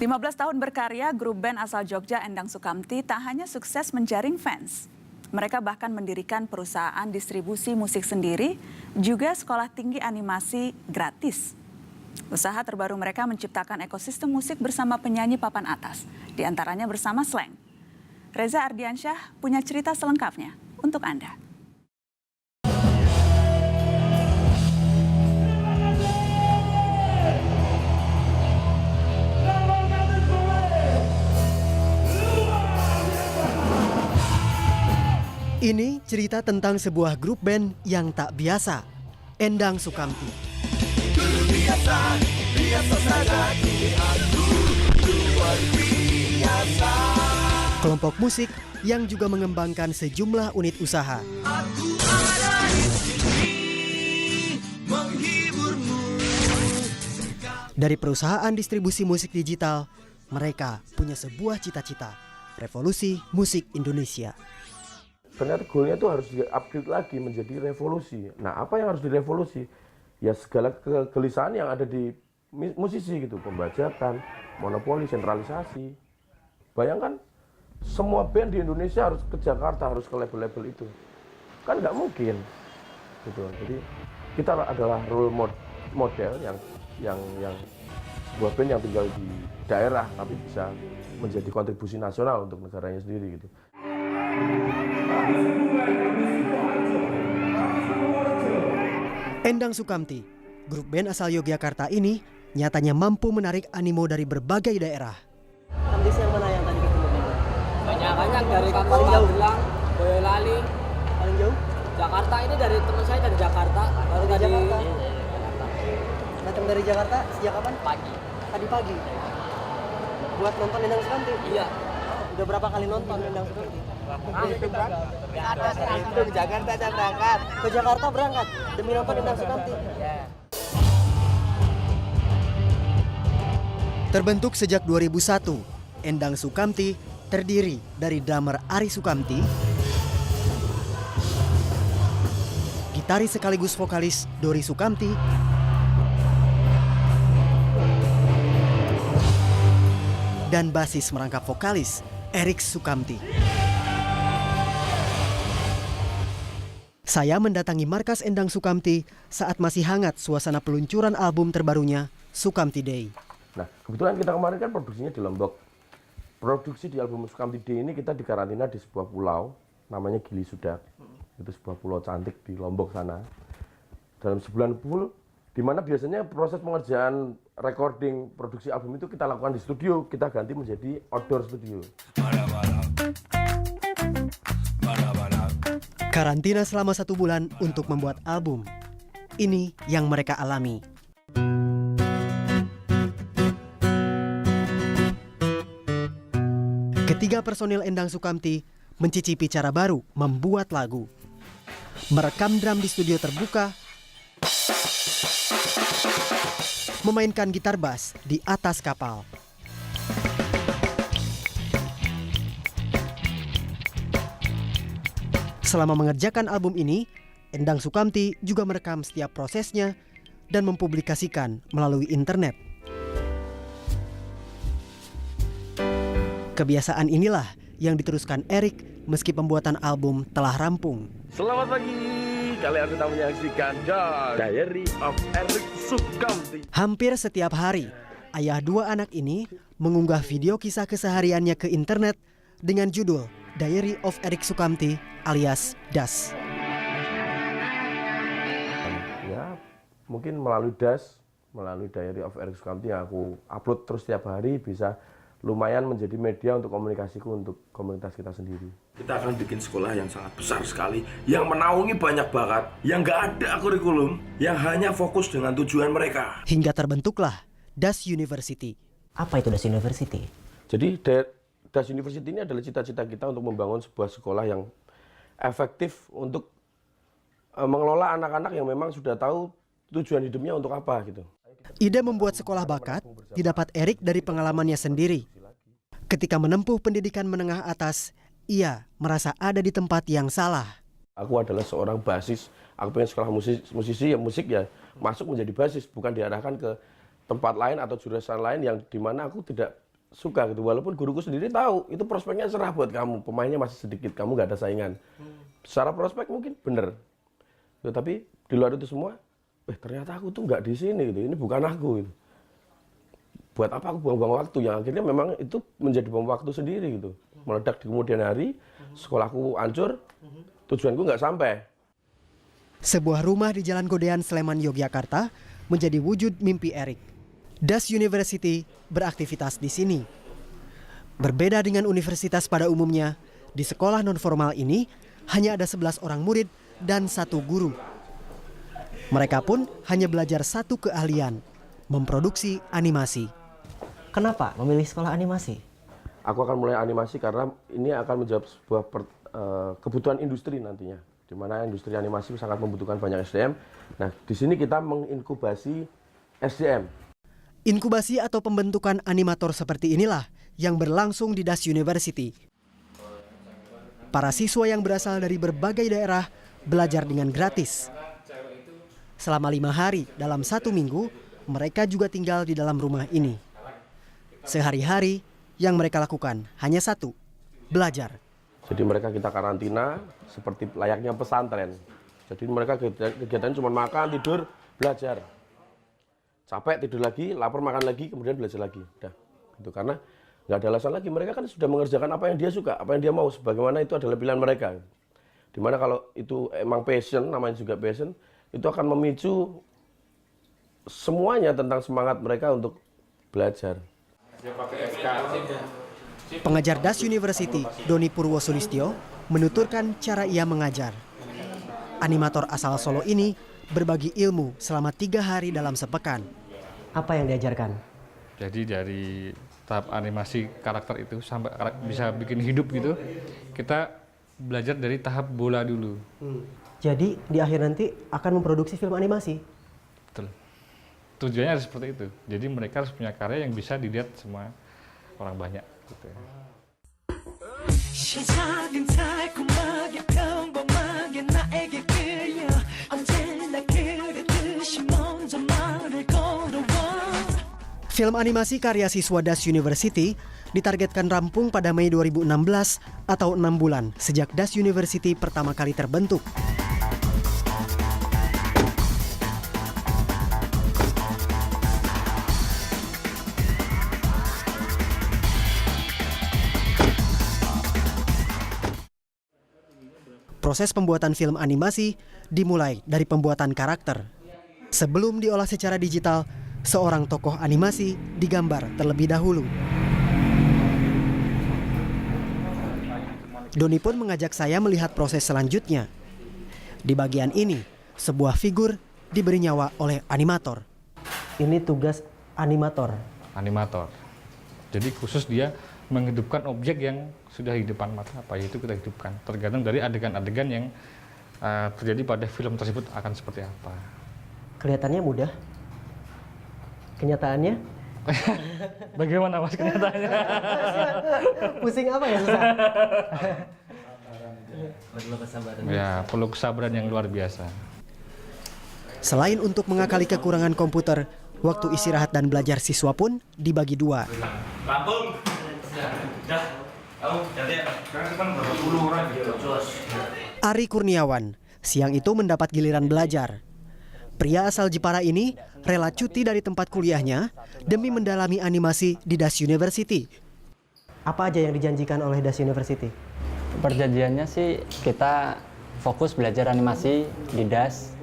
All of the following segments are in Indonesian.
15 tahun berkarya, grup band asal Jogja Endang Sukamti tak hanya sukses menjaring fans. Mereka bahkan mendirikan perusahaan distribusi musik sendiri, juga sekolah tinggi animasi gratis. Usaha terbaru mereka menciptakan ekosistem musik bersama penyanyi papan atas, diantaranya bersama Slank. Reza Ardiansyah punya cerita selengkapnya untuk Anda. Ini cerita tentang sebuah grup band yang tak biasa, Endang Sukamti. Kelompok musik yang juga mengembangkan sejumlah unit usaha. Dari perusahaan distribusi musik digital, mereka punya sebuah cita-cita, revolusi musik Indonesia. Ternyata goalnya itu harus di-upgrade lagi menjadi revolusi. Nah, apa yang harus direvolusi? Ya segala kegelisahan yang ada di musisi gitu, pembajakan, monopoli, sentralisasi. Bayangkan semua band di Indonesia harus ke Jakarta, harus ke label-label itu. Kan nggak mungkin. Gitu. Jadi kita adalah role model yang sebuah band yang tinggal di daerah tapi bisa menjadi kontribusi nasional untuk negaranya sendiri gitu. Endang Sukamti, grup band asal Yogyakarta ini nyatanya mampu menarik animo dari berbagai daerah. Kandis yang mana yang tadi ketemu? Banyak dari Kampung Magelang, Boyolali. Paling jauh? Jakarta, ini dari teman saya dari Jakarta. Baru Dari tadi Jakarta? Datang dari Jakarta sejak kapan? pagi. Tadi pagi. Buat nonton Endang Sukamti? Iya. Udah berapa kali nonton Endang Sukamti? Itu ke Jakarta aja berangkat. Ke Jakarta berangkat demi nonton Endang Sukamti. Terbentuk sejak 2001, Endang Sukamti terdiri dari drummer Ari Sukamti, gitaris sekaligus vokalis Dori Sukamti, dan basis merangkap vokalis Erik Sukamti. Saya mendatangi markas Endang Sukamti saat masih hangat suasana peluncuran album terbarunya, Sukamti Day. Nah, kebetulan kita kemarin kan produksinya di Lombok. Produksi di album Sukamti Day ini kita dikarantina di sebuah pulau, namanya Gili Sudak. Itu sebuah pulau cantik di Lombok sana. Dalam sebulan full, di mana biasanya proses pengerjaan recording produksi album itu kita lakukan di studio, kita ganti menjadi outdoor studio. Karantina selama 1 bulan untuk membuat album. Ini yang mereka alami. Ketiga personil Endang Sukamti mencicipi cara baru membuat lagu. Merekam drum di studio terbuka, memainkan gitar bass di atas kapal. Selama mengerjakan album ini, Endang Sukamti juga merekam setiap prosesnya dan mempublikasikan melalui internet. Kebiasaan inilah yang diteruskan Erik meski pembuatan album telah rampung. Selamat pagi, kalian sedang menyaksikan Diary of Erik Sukamti. Hampir setiap hari, ayah 2 anak ini mengunggah video kisah kesehariannya ke internet dengan judul Diary of Erik Sukamti alias DAS. Ya, mungkin melalui DAS, melalui Diary of Erik Sukamti yang aku upload terus setiap hari bisa lumayan menjadi media untuk komunikasiku untuk komunitas kita sendiri. Kita akan bikin sekolah yang sangat besar sekali, yang menaungi banyak bakat, yang nggak ada kurikulum, yang hanya fokus dengan tujuan mereka. Hingga terbentuklah DAS University. Apa itu DAS University? Jadi DAS University ini adalah cita-cita kita untuk membangun sebuah sekolah yang efektif untuk mengelola anak-anak yang memang sudah tahu tujuan hidupnya untuk apa gitu. Ide membuat sekolah bakat didapat Erik dari pengalamannya sendiri. Ketika menempuh pendidikan menengah atas, ia merasa ada di tempat yang salah. Aku adalah seorang basis, aku pengen sekolah musisi ya musik ya masuk menjadi basis, bukan diarahkan ke tempat lain atau jurusan lain yang dimana aku tidak suka gitu. Walaupun guruku sendiri tahu itu prospeknya cerah buat kamu, pemainnya masih sedikit, kamu nggak ada saingan. Secara prospek mungkin bener, tapi di luar itu semua, ternyata aku tuh nggak di sini gitu. Ini bukan aku gitu. Buat apa aku buang-buang waktu? Yang akhirnya memang itu menjadi bom waktu sendiri gitu. Meledak di kemudian hari, sekolahku hancur, tujuanku nggak sampai. Sebuah rumah di Jalan Godean, Sleman, Yogyakarta menjadi wujud mimpi Erik. Das University beraktivitas di sini. Berbeda dengan universitas pada umumnya, di sekolah non-formal ini hanya ada 11 orang murid dan 1 guru. Mereka pun hanya belajar satu keahlian, memproduksi animasi. Kenapa memilih sekolah animasi? Aku akan mulai animasi karena ini akan menjawab sebuah kebutuhan industri nantinya, di mana industri animasi sangat membutuhkan banyak SDM. Nah, di sini kita menginkubasi SDM. Inkubasi atau pembentukan animator seperti inilah yang berlangsung di Das University. Para siswa yang berasal dari berbagai daerah belajar dengan gratis. Selama 5 hari dalam 1 minggu, mereka juga tinggal di dalam rumah ini. Sehari-hari yang mereka lakukan hanya satu, belajar. Jadi mereka kita karantina seperti layaknya pesantren. Jadi mereka kegiatannya cuma makan, tidur, belajar. Capek, tidur lagi, lapar, makan lagi, kemudian belajar lagi. Udah, gitu. Karena nggak ada alasan lagi. Mereka kan sudah mengerjakan apa yang dia suka, apa yang dia mau. Sebagaimana itu adalah pilihan mereka. Dimana kalau itu emang passion, namanya juga passion, itu akan memicu semuanya tentang semangat mereka untuk belajar. Pengajar Das University, Doni Purwosulistyo, menuturkan cara ia mengajar. Animator asal Solo ini berbagi ilmu selama 3 hari dalam sepekan. Apa yang diajarkan? Jadi dari tahap animasi karakter itu sampai bisa bikin hidup gitu, kita belajar dari tahap bola dulu. Jadi di akhir nanti akan memproduksi film animasi? Betul. Tujuannya harus seperti itu. Jadi mereka harus punya karya yang bisa dilihat semua orang banyak. Gitu. Film animasi karya siswa Das University ditargetkan rampung pada Mei 2016 atau 6 bulan sejak Das University pertama kali terbentuk. Proses pembuatan film animasi dimulai dari pembuatan karakter. Sebelum diolah secara digital, seorang tokoh animasi digambar terlebih dahulu. Doni pun mengajak saya melihat proses selanjutnya. Di bagian ini, sebuah figur diberi nyawa oleh animator. Ini tugas animator. Animator. Jadi khusus dia menghidupkan objek yang sudah di depan mata, apa itu kita hidupkan. Tergantung dari adegan-adegan yang terjadi pada film tersebut akan seperti apa. Kelihatannya mudah. Kenyataannya? Bagaimana mas kenyataannya? Pusing apa ya susah? Ya, perlu kesabaran yang luar biasa. Selain untuk mengakali kekurangan komputer, waktu istirahat dan belajar siswa pun dibagi 2. Ari Kurniawan siang itu mendapat giliran belajar. Pria asal Jepara ini rela cuti dari tempat kuliahnya demi mendalami animasi di Das University. Apa aja yang dijanjikan oleh Das University? Perjanjiannya sih kita fokus belajar animasi di Das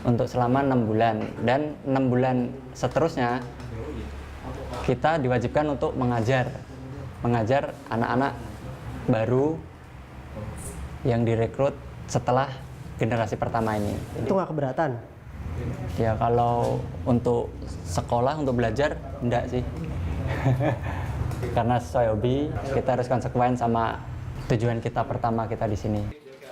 untuk selama 6 bulan. Dan 6 bulan seterusnya kita diwajibkan untuk mengajar anak-anak baru yang direkrut setelah generasi pertama ini. Itu nggak keberatan? Ya kalau untuk sekolah, untuk belajar, enggak sih. Karena sesuai hobi, kita harus konsekuen sama tujuan kita pertama kita di sini.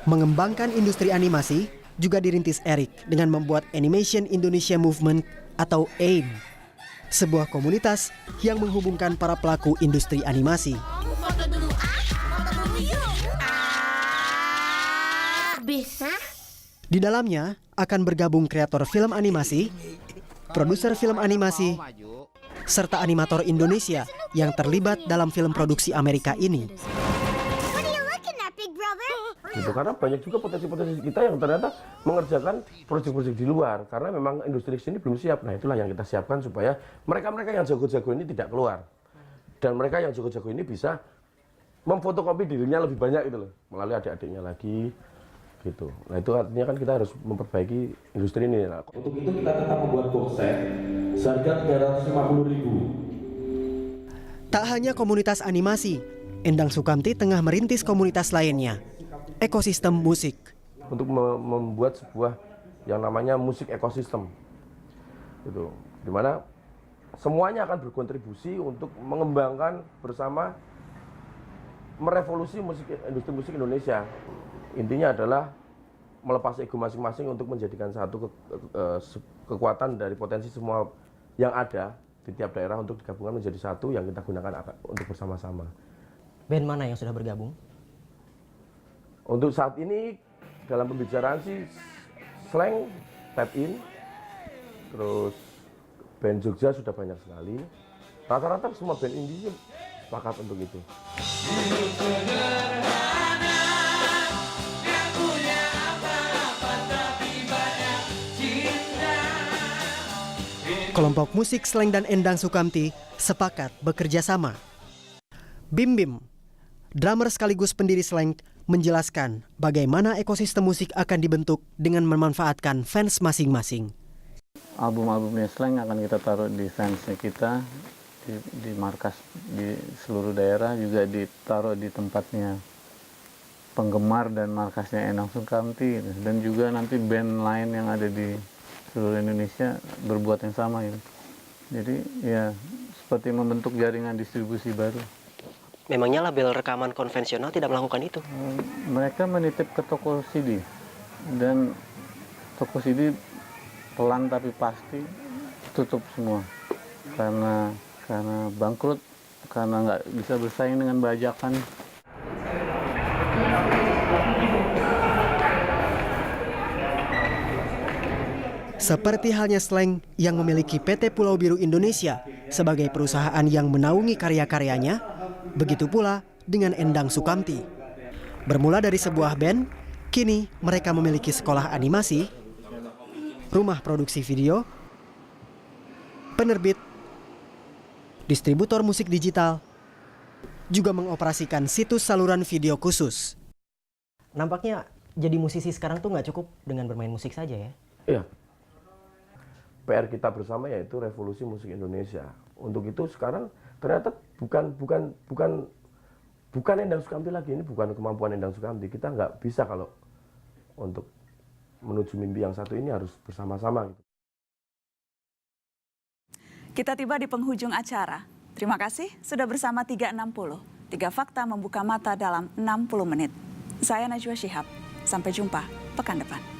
Mengembangkan industri animasi juga dirintis Erik dengan membuat Animation Indonesia Movement atau AIM. Sebuah komunitas yang menghubungkan para pelaku industri animasi. Bisa? Di dalamnya akan bergabung kreator film animasi, produser film animasi, serta animator Indonesia yang terlibat dalam film produksi Amerika ini. Gitu, karena banyak juga potensi-potensi kita yang ternyata mengerjakan proyek-proyek di luar karena memang industri sini belum siap. Nah, itulah yang kita siapkan supaya mereka-mereka yang jago-jago ini tidak keluar. Dan mereka yang jago-jago ini bisa memfotokopi dirinya lebih banyak gitu loh, melalui adik-adiknya lagi gitu. Nah, itu artinya kan kita harus memperbaiki industri ini. Nah, untuk itu kita tetap membuat box set seharga 350.000. Tak hanya komunitas animasi, Endang Sukamti tengah merintis komunitas lainnya, ekosistem musik. Untuk membuat sebuah yang namanya musik ekosistem, gitu, dimana semuanya akan berkontribusi untuk mengembangkan bersama, merevolusi industri musik Indonesia. Intinya adalah melepas ego masing-masing untuk menjadikan satu kekuatan dari potensi semua yang ada di tiap daerah untuk digabungkan menjadi satu yang kita gunakan untuk bersama-sama. Band mana yang sudah bergabung? Untuk saat ini dalam pembicaraan sih Slang, Tap In, terus band Jogja sudah banyak sekali. Rata-rata semua band indie sepakat untuk itu. Kelompok musik Slang dan Endang Sukamti sepakat bekerja sama. Bim Bim, drummer sekaligus pendiri Slang, menjelaskan bagaimana ekosistem musik akan dibentuk dengan memanfaatkan fans masing-masing. Album-albumnya Slang akan kita taruh di fansnya kita, di markas di seluruh daerah, juga ditaruh di tempatnya penggemar dan markasnya Endang Sukamti, dan juga nanti band lain yang ada di seluruh Indonesia berbuat yang sama gitu. Jadi ya seperti membentuk jaringan distribusi baru. Memangnya label rekaman konvensional tidak melakukan itu? Mereka menitip ke toko CD, dan toko CD pelan tapi pasti tutup semua karena bangkrut, karena nggak bisa bersaing dengan bajakan. Seperti halnya Slang yang memiliki PT Pulau Biru Indonesia sebagai perusahaan yang menaungi karya-karyanya, begitu pula dengan Endang Sukamti. Bermula dari sebuah band, kini mereka memiliki sekolah animasi, rumah produksi video, penerbit, distributor musik digital, juga mengoperasikan situs saluran video khusus. Nampaknya jadi musisi sekarang tuh nggak cukup dengan bermain musik saja ya? Iya. PR kita bersama yaitu revolusi musik Indonesia. Untuk itu sekarang ternyata bukan Endang Sukamti lagi, ini bukan kemampuan Endang Sukamti. Kita nggak bisa kalau untuk menuju mimpi yang satu ini harus bersama-sama. Kita tiba di penghujung acara. Terima kasih sudah bersama 360. 3 Fakta membuka mata dalam 60 menit. Saya Najwa Shihab. Sampai jumpa pekan depan.